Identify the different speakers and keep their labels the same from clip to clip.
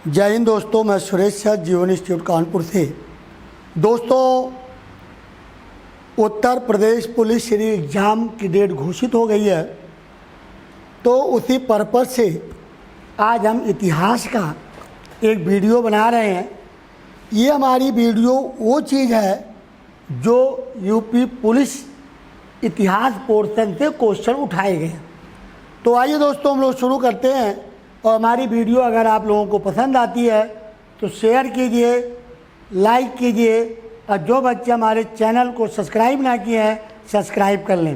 Speaker 1: जय हिंद दोस्तों, मैं सुरेश सर जीवन इंस्टीट्यूट कानपुर से। दोस्तों, उत्तर प्रदेश पुलिस श्री एग्ज़ाम की डेट घोषित हो गई है, तो उसी पर्पज़ से आज हम इतिहास का एक वीडियो बना रहे हैं। ये हमारी वीडियो वो चीज़ है जो यूपी पुलिस इतिहास पोर्शन से क्वेश्चन उठाए गए। तो आइए दोस्तों, हम लोग शुरू करते हैं। और हमारी वीडियो अगर आप लोगों को पसंद आती है तो शेयर कीजिए, लाइक कीजिए, और जो बच्चे हमारे चैनल को सब्सक्राइब ना किए हैं सब्सक्राइब कर लें।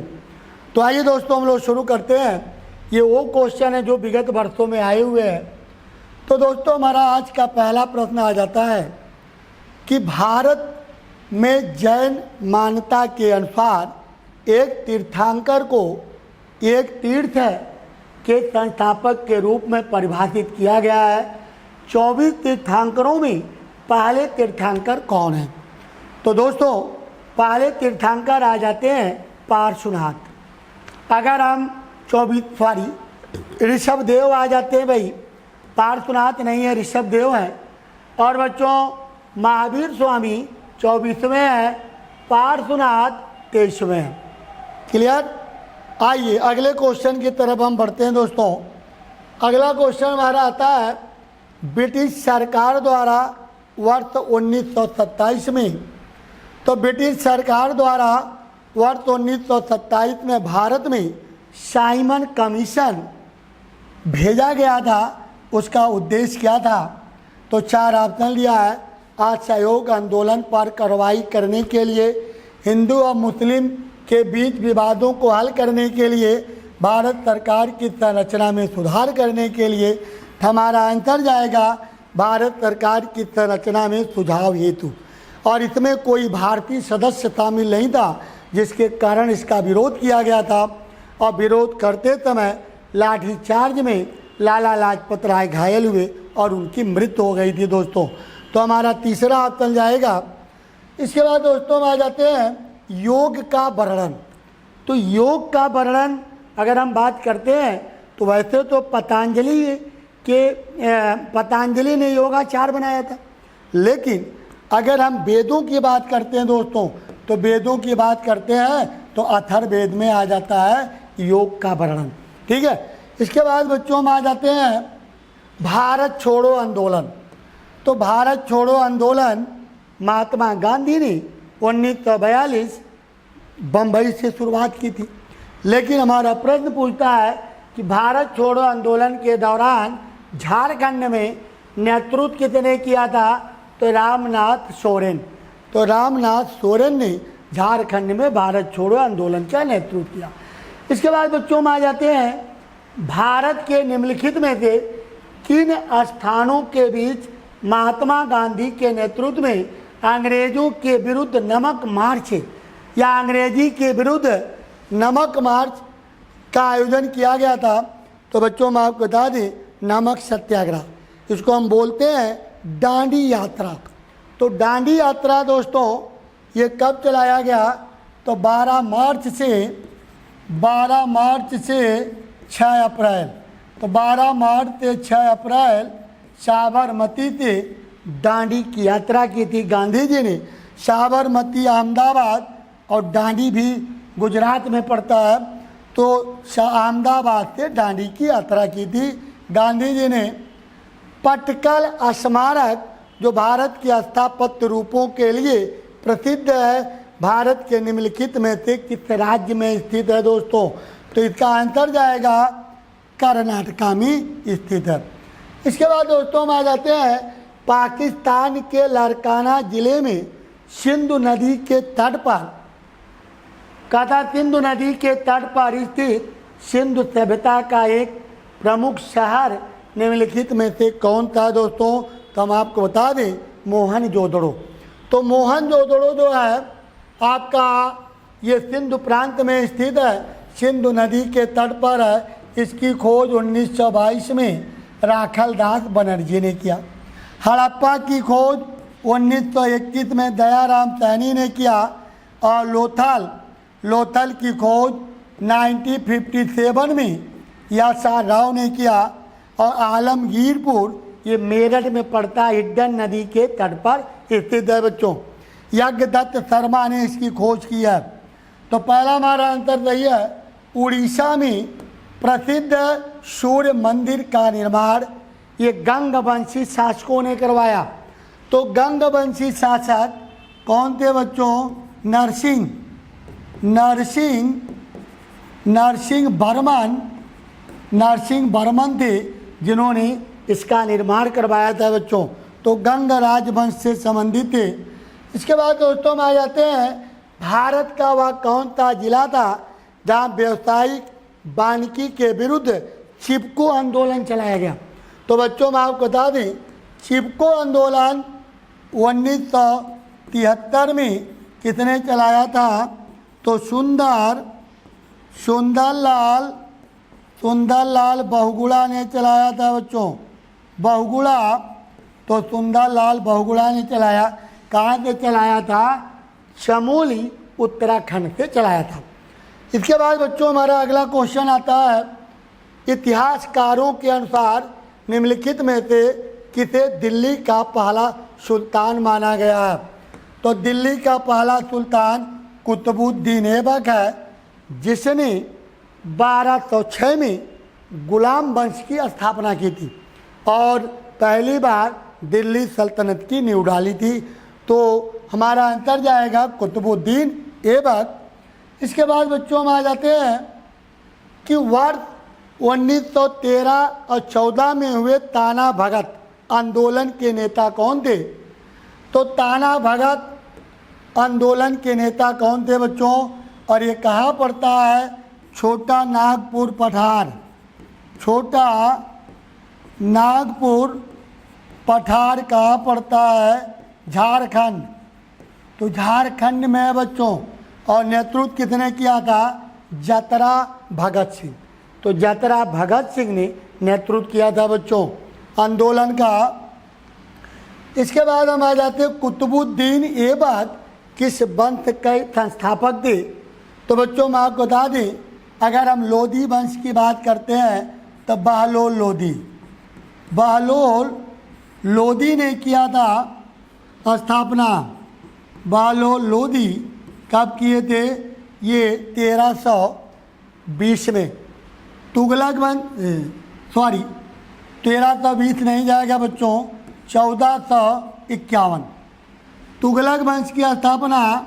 Speaker 1: तो आइए दोस्तों, हम लोग शुरू करते हैं। ये वो क्वेश्चन है जो विगत वर्षों में आए हुए हैं। तो दोस्तों, हमारा आज का पहला प्रश्न आ जाता है कि भारत में जैन मान्यता के अनुसार एक तीर्थंकर को एक तीर्थ के संस्थापक के रूप में परिभाषित किया गया है। 24 तीर्थंकरों में पहले तीर्थंकर कौन है? तो दोस्तों, पहले तीर्थंकर आ जाते हैं पार्श्वनाथ। अगर हम ऋषभदेव आ जाते हैं भाई, पार्श्वनाथ नहीं है, ऋषभदेव है। और बच्चों, महावीर स्वामी 24वें हैं, पार्श्वनाथ 23वें हैं। क्लियर? आइए अगले क्वेश्चन की तरफ हम बढ़ते हैं। दोस्तों, अगला क्वेश्चन हमारा आता है ब्रिटिश सरकार द्वारा वर्ष 1927 में। तो ब्रिटिश सरकार द्वारा वर्ष 1927 में भारत में साइमन कमीशन भेजा गया था। उसका उद्देश्य क्या था? तो 4 ऑप्शन दिया है। असहयोग आंदोलन पर कार्रवाई करने के लिए, हिंदू और मुस्लिम के बीच विवादों को हल करने के लिए, भारत सरकार की संरचना में सुधार करने के लिए। हमारा आंसर जाएगा भारत सरकार की संरचना में सुधार हेतु। और इसमें कोई भारतीय सदस्य शामिल नहीं था, जिसके कारण इसका विरोध किया गया था। और विरोध करते समय लाठीचार्ज में लाला लाजपत राय घायल हुए और उनकी मृत्यु हो गई थी। दोस्तों, तो हमारा तीसरा ऑप्शन जाएगा। इसके बाद दोस्तों हम आ जाते हैं योग का वर्णन। तो योग का वर्णन अगर हम बात करते हैं तो वैसे तो पतंजलि ने योगाचार बनाया था, लेकिन अगर हम वेदों की बात करते हैं दोस्तों, तो वेदों की बात करते हैं तो अथर्ववेद में आ जाता है योग का वर्णन। ठीक है। इसके बाद बच्चों हम आ जाते हैं भारत छोड़ो आंदोलन। तो भारत छोड़ो आंदोलन महात्मा गांधी ने 1942 बम्बई से शुरुआत की थी। लेकिन हमारा प्रश्न पूछता है कि भारत छोड़ो आंदोलन के दौरान झारखंड में नेतृत्व किसने किया था? तो रामनाथ सोरेन। तो रामनाथ सोरेन ने झारखंड में भारत छोड़ो आंदोलन का नेतृत्व किया। इसके बाद बच्चों में आ जाते हैं भारत के निम्नलिखित में से किन स्थानों के बीच महात्मा गांधी के नेतृत्व में अंग्रेजों के विरुद्ध नमक मार्च या अंग्रेजी के विरुद्ध नमक मार्च का आयोजन किया गया था? तो बच्चों मैं आपको बता दें, नमक सत्याग्रह, इसको हम बोलते हैं डांडी यात्रा। तो डांडी यात्रा दोस्तों ये कब चलाया गया? तो 12 मार्च से 6 अप्रैल। तो 12 मार्च से 6 अप्रैल साबरमती से डांडी की यात्रा की थी गांधी जी ने। साबरमती अहमदाबाद और डांडी भी गुजरात में पड़ता है। तो अहमदाबाद से डांडी की यात्रा की थी गांधी जी ने। पटकल स्मारक जो भारत के स्थापत्य रूपों के लिए प्रसिद्ध है, भारत के निम्नलिखित में से किस राज्य में स्थित है दोस्तों? तो इसका आंसर जाएगा कर्नाटका में स्थित है। इसके बाद दोस्तों हम आ जाते हैं पाकिस्तान के लारकाना जिले में सिंधु नदी के तट पर सिंधु नदी के तट पर स्थित सिंधु सभ्यता का एक प्रमुख शहर निम्नलिखित में से कौन था दोस्तों? तो हम आपको बता दें मोहनजोदड़ो। तो मोहनजोदड़ो जो है आपका ये सिंधु प्रांत में स्थित है, सिंधु नदी के तट पर है। इसकी खोज 1922 में राखलदास बनर्जी ने किया। हड़प्पा की खोज 1921 में दयाराम सैनी ने किया। और लोथल की खोज 1957 में यासार राव ने किया। और आलमगीरपुर ये मेरठ में पड़ता है, हिड्डन नदी के तट पर स्थित है बच्चों। यज्ञदत्त शर्मा ने इसकी खोज की है। तो पहला हमारा आंसर सही है, उड़ीसा में प्रसिद्ध सूर्य मंदिर का निर्माण ये गंगवंशी शासकों ने करवाया। तो गंगवंशी शासक कौन थे बच्चों? नरसिंह वर्मन थे जिन्होंने इसका निर्माण करवाया था बच्चों। तो गंग राजवंश से संबंधित थे। इसके बाद दोस्तों हम आ जाते हैं, भारत का वह कौन सा जिला था जहाँ व्यावसायिक वानिकी के विरुद्ध चिपको आंदोलन चलाया गया? तो बच्चों मैं आपको बता दें, चिपको आंदोलन 1973 में किसने चलाया था? तो सुंदरलाल बहुगुणा ने चलाया था बच्चों। बहुगुणा, तो सुंदरलाल बहुगुणा ने चलाया। कहाँ से चलाया था? चमोली उत्तराखंड से चलाया था। इसके बाद बच्चों हमारा अगला क्वेश्चन आता है, इतिहासकारों के अनुसार निम्नलिखित में से किसे दिल्ली का पहला सुल्तान माना गया है? तो दिल्ली का पहला सुल्तान कुतुबुद्दीन ऐबक है, जिसने 1206 में गुलाम वंश की स्थापना की थी और पहली बार दिल्ली सल्तनत की नींव डाली थी। तो हमारा आंसर जाएगा कुतुबुद्दीन ऐबक। इसके बाद बच्चों हम आ जाते हैं कि वर्ष 1913 और 14 में हुए ताना भगत आंदोलन के नेता कौन थे? तो ताना भगत आंदोलन के नेता कौन थे बच्चों? और ये कहाँ पड़ता है? छोटा नागपुर पठार। छोटा नागपुर पठार कहाँ पड़ता है? झारखंड। तो झारखंड में है बच्चों। और नेतृत्व किसने किया था? जतरा भगत सिंह। तो जतरा भगत सिंह ने नेतृत्व किया था बच्चों आंदोलन का। इसके बाद हम आ जाते हैं, कुतुबुद्दीन ऐबक किस वंश के संस्थापक थे? तो बच्चों मैं आपको बता दें, अगर हम लोधी वंश की बात करते हैं तो बहलोल लोधी ने किया था स्थापना। बहलोल लोधी कब किए थे? ये 1320 में। तुगलक वंश 1320 नहीं जाएगा बच्चों, 1451। तुगलक वंश की स्थापना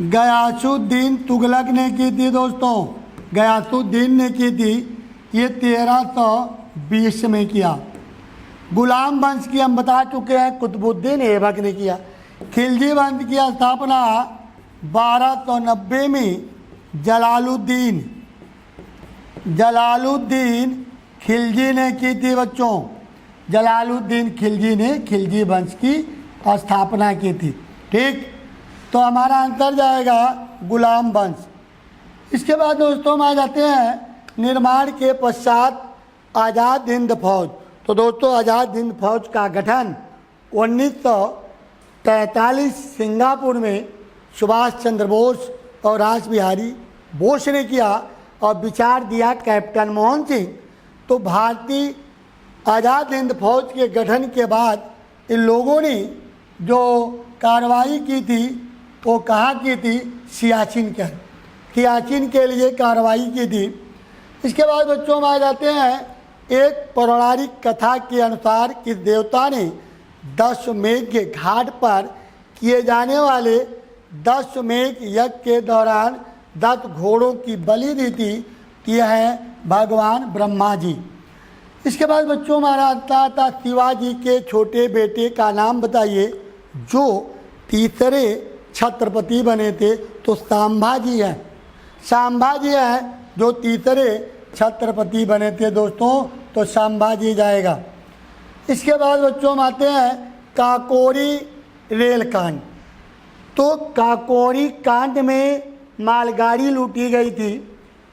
Speaker 1: गयासुद्दीन तुगलक ने की थी दोस्तों। गयासुद्दीन ने की थी, ये 1320 में किया। गुलाम वंश की हम बता चुके हैं, कुतुबुद्दीन ऐबक ने किया। खिलजी वंश की स्थापना 1290 में जलालुद्दीन खिलजी ने की थी बच्चों। जलालुद्दीन खिलजी ने खिलजी वंश की स्थापना की थी। ठीक, तो हमारा आंसर जाएगा गुलाम वंश। इसके बाद दोस्तों हम आ जाते हैं निर्माण के पश्चात आज़ाद हिंद फौज। तो दोस्तों आज़ाद हिंद फौज का गठन 1943 सिंगापुर में सुभाष चंद्र बोस और रास बिहारी बोस ने किया और विचार दिया कैप्टन मोहन सिंह। तो भारतीय आज़ाद हिंद फौज के गठन के बाद इन लोगों ने जो कार्रवाई की थी वो कहाँ की थी? सियाचिन के लिए कार्रवाई की थी। इसके बाद बच्चों हम आ जाते हैं, एक पौराणिक कथा के अनुसार किस देवता ने दशमेघ के घाट पर किए जाने वाले दशमेघ यज्ञ के दौरान 10 घोड़ों की बलि दी थी? यह है भगवान ब्रह्मा जी। इसके बाद बच्चों हमारा आता था शिवाजी के छोटे बेटे का नाम बताइए जो तीसरे छत्रपति बने थे। तो संभाजी है जो तीसरे छत्रपति बने थे दोस्तों। तो संभाजी जाएगा। इसके बाद बच्चों हम आते हैं काकोरी रेलकांड। तो काकोरी कांड में मालगाड़ी लूटी गई थी।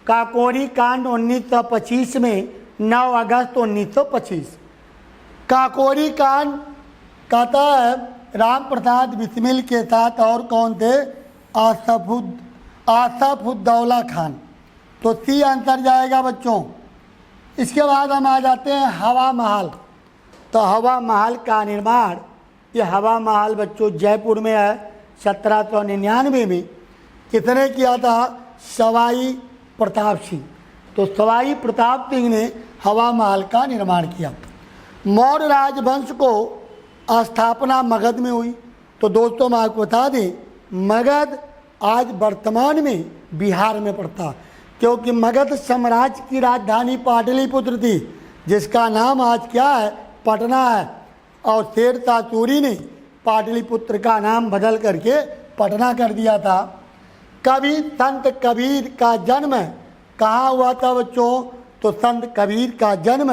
Speaker 1: काकोरी कांड 1925 में 9 अगस्त 1925। काकोरी कांड कहता है राम प्रसाद बिस्मिल के साथ और कौन थे? आसफुद्दौला खान। तो सी आंसर जाएगा बच्चों। इसके बाद हम आ जाते हैं हवा महल। तो हवा महल का निर्माण, ये हवा महल बच्चों जयपुर में है 1799 में। किसने किया था? सवाई प्रताप सिंह। तो सवाई प्रताप सिंह ने हवा महल का निर्माण किया। मौर्य राजवंश को स्थापना मगध में हुई। तो दोस्तों मैं आपको बता दें, मगध आज वर्तमान में बिहार में पड़ता, क्योंकि मगध साम्राज्य की राजधानी पाटलिपुत्र थी, जिसका नाम आज क्या है? पटना है। और शेरशाह सूरी ने पाटलिपुत्र का नाम बदल करके पटना कर दिया था। कवि संत कबीर का जन्म कहाँ हुआ था बच्चों? तो संत कबीर का जन्म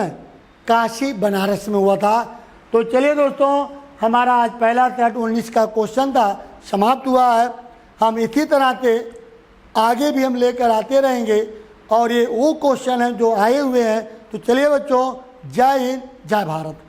Speaker 1: काशी बनारस में हुआ था। तो चलिए दोस्तों, हमारा आज पहला सेट 19 का क्वेश्चन था, समाप्त हुआ है। हम इसी तरह से आगे भी हम लेकर आते रहेंगे, और ये वो क्वेश्चन हैं जो आए हुए हैं। तो चलिए बच्चों, जय हिंद, जय भारत।